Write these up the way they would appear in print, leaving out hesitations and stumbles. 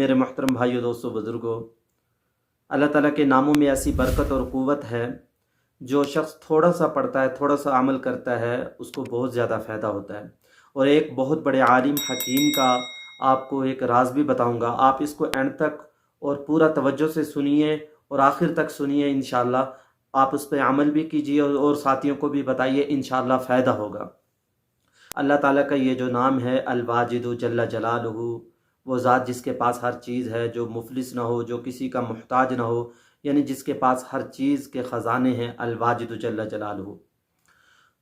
میرے محترم بھائیو دوستو بزرگوں، اللہ تعالیٰ کے ناموں میں ایسی برکت اور قوت ہے، جو شخص تھوڑا سا پڑھتا ہے، تھوڑا سا عمل کرتا ہے، اس کو بہت زیادہ فائدہ ہوتا ہے۔ اور ایک بہت بڑے عالم حکیم کا آپ کو ایک راز بھی بتاؤں گا، آپ اس کو اینڈ تک اور پورا توجہ سے سنیے اور آخر تک سنیے، انشاءاللہ آپ اس پہ عمل بھی کیجیے اور ساتھیوں کو بھی بتائیے، انشاءاللہ فائدہ ہوگا۔ اللہ تعالیٰ کا یہ جو نام ہے الواجد جل جلالہ، وہ ذات جس کے پاس ہر چیز ہے، جو مفلس نہ ہو، جو کسی کا محتاج نہ ہو، یعنی جس کے پاس ہر چیز کے خزانے ہیں، الواجد جل جلالہ۔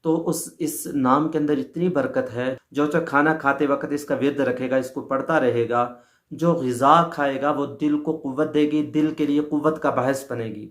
تو اس نام کے اندر اتنی برکت ہے، جو کھانا کھاتے وقت اس کا ورد رکھے گا، اس کو پڑھتا رہے گا، جو غذا کھائے گا وہ دل کو قوت دے گی، دل کے لیے قوت کا باعث بنے گی۔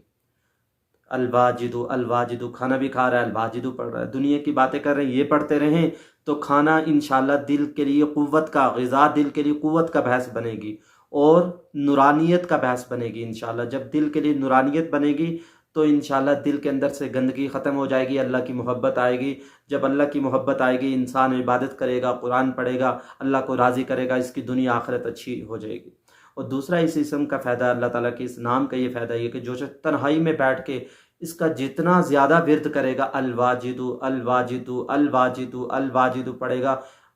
الواجد الواجد، کھانا بھی کھا رہا ہے، الواجد پڑھ رہا ہے، دنیا کی باتیں کر رہے ہیں، یہ پڑھتے رہیں تو کھانا انشاءاللہ دل کے لیے قوت کا، غذا دل کے لیے قوت کا باعث بنے گی اور نورانیت کا باعث بنے گی انشاءاللہ۔ جب دل کے لیے نورانیت بنے گی تو انشاءاللہ دل کے اندر سے گندگی ختم ہو جائے گی، اللہ کی محبت آئے گی۔ جب اللہ کی محبت آئے گی، انسان عبادت کرے گا، قرآن پڑھے گا، اللہ کو راضی کرے گا، اس کی دنیا آخرت اچھی ہو جائے گی۔ اور دوسرا اس اسم کا فائدہ، اللہ تعالیٰ کے اس نام کا یہ فائدہ یہ کہ جو شخص تنہائی میں بیٹھ کے اس کا جتنا زیادہ ورد کرے گا، الواجد الواجد الواجد الواجد پڑھے گا،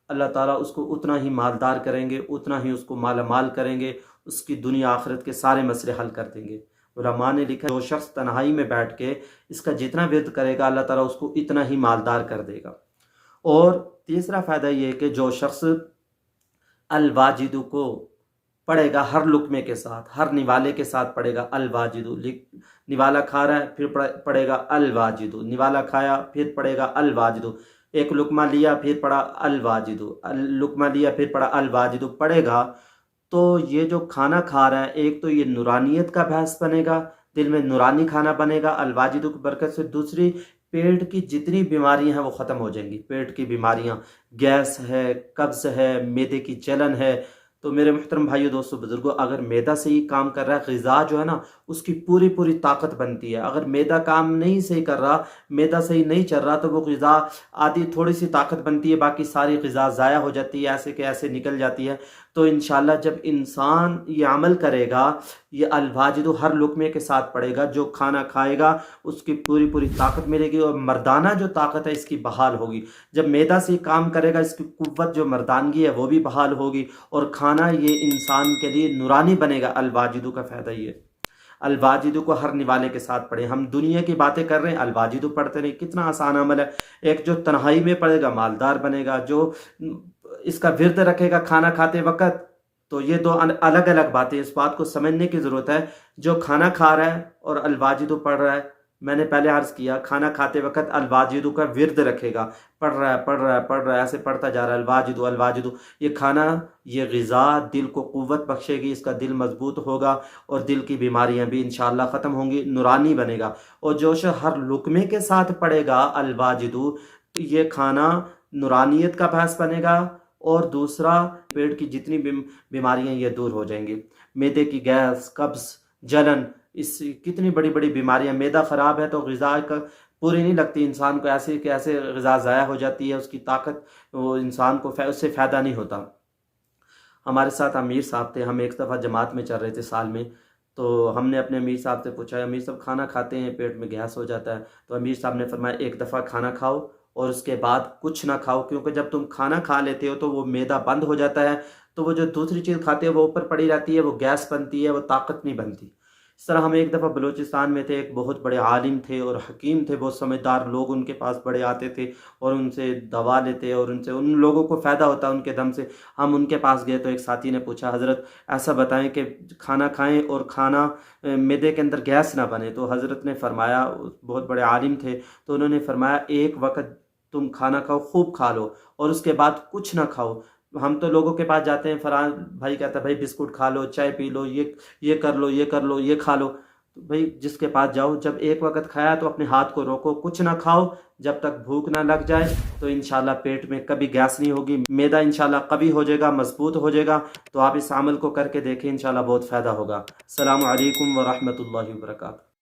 اللہ تعالیٰ اس کو اتنا ہی مالدار کریں گے، اتنا ہی اس کو مالا مال کریں گے، اس کی دنیا آخرت کے سارے مسئلے حل کر دیں گے۔ علماء نے لکھا جو شخص تنہائی میں بیٹھ کے اس کا جتنا ورد کرے گا، اللہ تعالیٰ اس کو اتنا ہی مالدار کر دے گا۔ اور تیسرا فائدہ یہ کہ جو شخص الواجد کو پڑھے گا ہر لقمے کے ساتھ، ہر نوالے کے ساتھ پڑھے گا، الواجد، نوالا کھا رہا ہے پھر پڑھے گا الواجد، نوالا کھایا پھر پڑھے گا الواجد، ایک لقمہ لیا پھر پڑھا الواجد، لقمہ لیا پھر پڑھا الواجد پڑھے گا، تو یہ جو کھانا کھا رہا ہے، ایک تو یہ نورانیت کا باعث بنے گا، دل میں نورانی کھانا بنے گا الواجد کی برکت سے۔ دوسری، پیٹ کی جتنی بیماریاں ہیں وہ ختم ہو جائیں گی، پیٹ کی بیماریاں، گیس ہے، قبض ہے، معدے کی جلن ہے۔ تو میرے محترم بھائیو دوستو بزرگوں، اگر معدہ صحیح کام کر رہا ہے، غذا جو ہے نا اس کی پوری طاقت بنتی ہے۔ اگر معدہ کام نہیں صحیح کر رہا، معدہ صحیح نہیں چل رہا، تو وہ غذا آدھی تھوڑی سی طاقت بنتی ہے، باقی ساری غذا ضائع ہو جاتی ہے، ایسے کہ ایسے نکل جاتی ہے۔ تو انشاءاللہ جب انسان یہ عمل کرے گا، یہ الواجد ہر لقمے کے ساتھ پڑے گا، جو کھانا کھائے گا اس کی پوری طاقت ملے گی، اور مردانہ جو طاقت ہے اس کی بحال ہوگی۔ جب معدہ سے کام کرے گا، اس کی قوت جو مردانگی ہے وہ بھی بحال ہوگی، اور کھانا یہ انسان کے لیے نورانی بنے گا۔ الواجد کا فائدہ یہ، الواجد کو ہر نوالے کے ساتھ پڑھیں۔ ہم دنیا کی باتیں کر رہے ہیں، الواجد پڑھتے رہیں، کتنا آسان عمل ہے۔ ایک جو تنہائی میں پڑھے گا مالدار بنے گا، جو اس کا ورد رکھے گا کھانا کھاتے وقت، تو یہ دو الگ الگ باتیں، اس بات کو سمجھنے کی ضرورت ہے۔ جو کھانا کھا رہا ہے اور الواجد پڑھ رہا ہے، میں نے پہلے عرض کیا، کھانا کھاتے وقت الواجد کا ورد رکھے گا، پڑھ رہا ہے، ایسے پڑھتا جا رہا ہے، الواجد الواجد۔ یہ کھانا، یہ غذا دل کو قوت بخشے گی، اس کا دل مضبوط ہوگا، اور دل کی بیماریاں بھی انشاءاللہ ختم ہوں گی، نورانی بنے گا۔ اور جو شخص ہر لقمے کے ساتھ پڑھے گا الواجد، یہ کھانا نورانیت کا باعث بنے گا، اور دوسرا پیٹ کی جتنی بیماریاں یہ دور ہو جائیں گی۔ معدے کی گیس، قبض، جلن، اس کتنی بڑی بیماریاں، معدہ خراب ہے تو غذا کا پوری نہیں لگتی انسان کو، ایسے کہ ایسے غذا ضائع ہو جاتی ہے، اس کی طاقت، وہ انسان کو اس سے فائدہ نہیں ہوتا۔ ہمارے ساتھ امیر صاحب تھے، ہم ایک دفعہ جماعت میں چل رہے تھے سال میں، تو ہم نے اپنے امیر صاحب سے پوچھا، امیر صاحب کھانا کھاتے ہیں پیٹ میں گیس ہو جاتا ہے؟ تو امیر صاحب نے فرمایا ایک دفعہ کھانا کھاؤ اور اس کے بعد کچھ نہ کھاؤ، کیونکہ جب تم کھانا کھا لیتے ہو تو وہ معدہ بند ہو جاتا ہے، تو وہ جو دوسری چیز کھاتے ہو وہ اوپر پڑی رہتی ہے، وہ گیس بنتی ہے، وہ طاقت نہیں بنتی۔ اس طرح ہم ایک دفعہ بلوچستان میں تھے، ایک بہت بڑے عالم تھے اور حکیم تھے، بہت سمجھدار لوگ ان کے پاس بڑے آتے تھے اور ان سے دوا لیتے، اور ان لوگوں کو فائدہ ہوتا ان کے دم سے۔ ہم ان کے پاس گئے تو ایک ساتھی نے پوچھا، حضرت ایسا بتائیں کہ کھانا کھائیں اور کھانا معدے کے اندر گیس نہ بنے؟ تو حضرت نے فرمایا، بہت بڑے عالم تھے، تو انہوں نے فرمایا ایک وقت تم کھانا کھاؤ، خوب کھا لو، اور اس کے بعد کچھ نہ کھاؤ۔ ہم تو لوگوں کے پاس جاتے ہیں، فرحان بھائی کہتا ہے بھائی بسکٹ کھا لو، چائے پی لو، یہ کر لو، یہ کر لو، یہ کھا لو۔ تو بھائی جس کے پاس جاؤ، جب ایک وقت کھایا تو اپنے ہاتھ کو روکو، کچھ نہ کھاؤ جب تک بھوک نہ لگ جائے، تو انشاءاللہ پیٹ میں کبھی گیس نہیں ہوگی، معدہ انشاءاللہ قوی ہو جائے گا، مضبوط ہو جائے گا۔ تو آپ اس عمل کو کر کے دیکھیں، انشاءاللہ بہت فائدہ ہوگا۔ السلام علیکم ورحمۃ اللہ وبرکاتہ۔